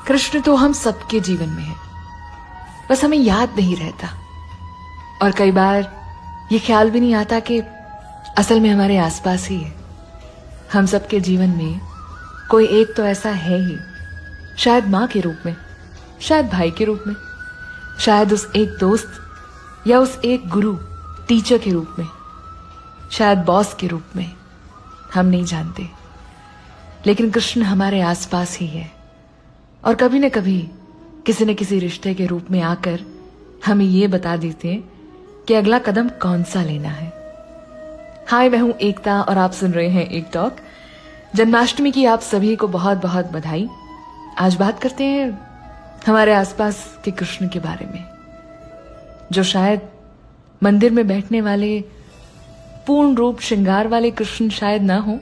कृष्ण तो हम सबके जीवन में है, बस हमें याद नहीं रहता। और कई बार ये ख्याल भी नहीं आता कि असल में हमारे आसपास ही है। हम सबके जीवन में कोई एक तो ऐसा है ही, शायद माँ के रूप में, शायद भाई के रूप में, शायद उस एक दोस्त या उस एक गुरु टीचर के रूप में, शायद बॉस के रूप में, हम नहीं जानते। लेकिन कृष्ण हमारे आसपास ही है और कभी न कभी किसी न किसी रिश्ते के रूप में आकर हमें ये बता देते हैं कि अगला कदम कौन सा लेना है। हाय, मैं हूं एकता और आप सुन रहे हैं एक टॉक। जन्माष्टमी की आप सभी को बहुत बहुत बधाई। आज बात करते हैं हमारे आसपास के कृष्ण के बारे में, जो शायद मंदिर में बैठने वाले पूर्ण रूप श्रृंगार वाले कृष्ण शायद ना हो,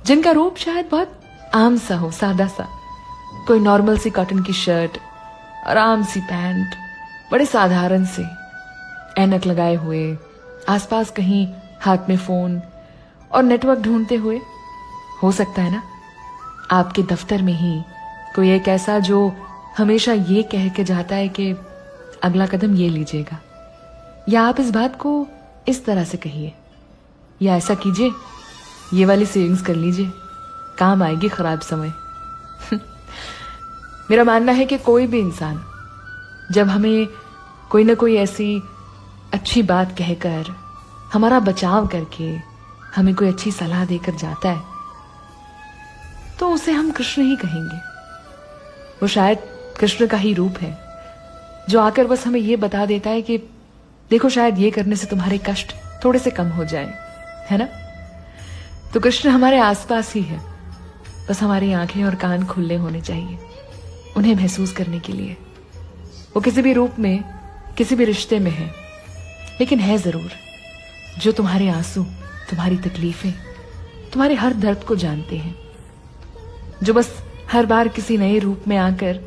जिनका रूप शायद बहुत आम सा हो, सादा सा, कोई नॉर्मल सी कॉटन की शर्ट, आराम सी पैंट, बड़े साधारण से ऐनक लगाए हुए, आसपास कहीं हाथ में फोन और नेटवर्क ढूंढते हुए। हो सकता है ना आपके दफ्तर में ही कोई एक ऐसा जो हमेशा ये कह के जाता है कि अगला कदम ये लीजिएगा, या आप इस बात को इस तरह से कहिए, या ऐसा कीजिए, ये वाली सेविंग्स कर लीजिए, काम आएगी खराब समय। मेरा मानना है कि कोई भी इंसान जब हमें कोई ना कोई ऐसी अच्छी बात कहकर, हमारा बचाव करके, हमें कोई अच्छी सलाह देकर जाता है, तो उसे हम कृष्ण ही कहेंगे। वो शायद कृष्ण का ही रूप है जो आकर बस हमें ये बता देता है कि देखो, शायद ये करने से तुम्हारे कष्ट थोड़े से कम हो जाए, है ना। तो कृष्ण हमारे आसपास ही है, बस हमारी आंखें और कान खुले होने चाहिए उन्हें महसूस करने के लिए। वो किसी भी रूप में, किसी भी रिश्ते में है, लेकिन है जरूर जो तुम्हारे आंसू, तुम्हारी तकलीफें, तुम्हारे हर दर्द को जानते हैं, जो बस हर बार किसी नए रूप में आकर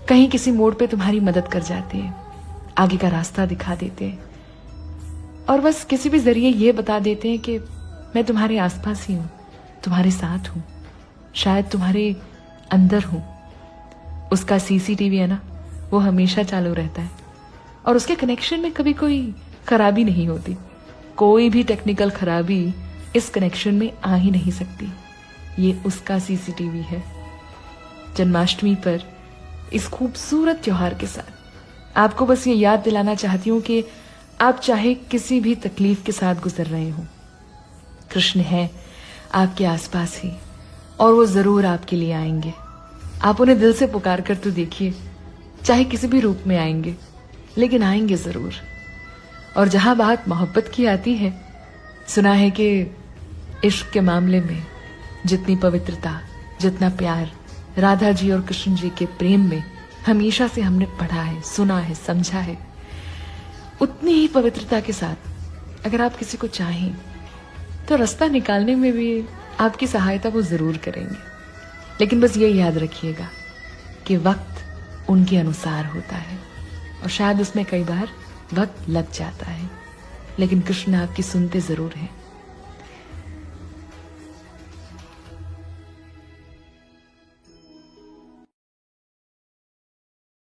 कहीं किसी मोड़ पे तुम्हारी मदद कर जाते हैं, आगे का रास्ता दिखा देते हैं और बस किसी भी जरिए ये बता देते हैं कि मैं तुम्हारे आसपास ही हूं, तुम्हारे साथ हूं, शायद तुम्हारे अंदर हूं। उसका सीसीटीवी है ना, वो हमेशा चालू रहता है और उसके कनेक्शन में कभी कोई खराबी नहीं होती। कोई भी टेक्निकल खराबी इस कनेक्शन में आ ही नहीं सकती। ये उसका सीसीटीवी है। जन्माष्टमी पर इस खूबसूरत त्योहार के साथ आपको बस ये याद दिलाना चाहती हूँ कि आप चाहे किसी भी तकलीफ के साथ गुजर रहे हो, कृष्ण है आपके आसपास ही और वो जरूर आपके लिए आएंगे। आप उन्हें दिल से पुकार कर तो देखिए, चाहे किसी भी रूप में आएंगे, लेकिन आएंगे जरूर। और जहां बात मोहब्बत की आती है, सुना है कि इश्क के मामले में जितनी पवित्रता, जितना प्यार राधा जी और कृष्ण जी के प्रेम में हमेशा से हमने पढ़ा है, सुना है, समझा है, उतनी ही पवित्रता के साथ अगर आप किसी को चाहें तो रास्ता निकालने में भी आपकी सहायता वो जरूर करेंगे। लेकिन बस ये याद रखिएगा कि वक्त उनके अनुसार होता है और शायद उसमें कई बार वक्त लग जाता है, लेकिन कृष्ण आपकी सुनते जरूर हैं।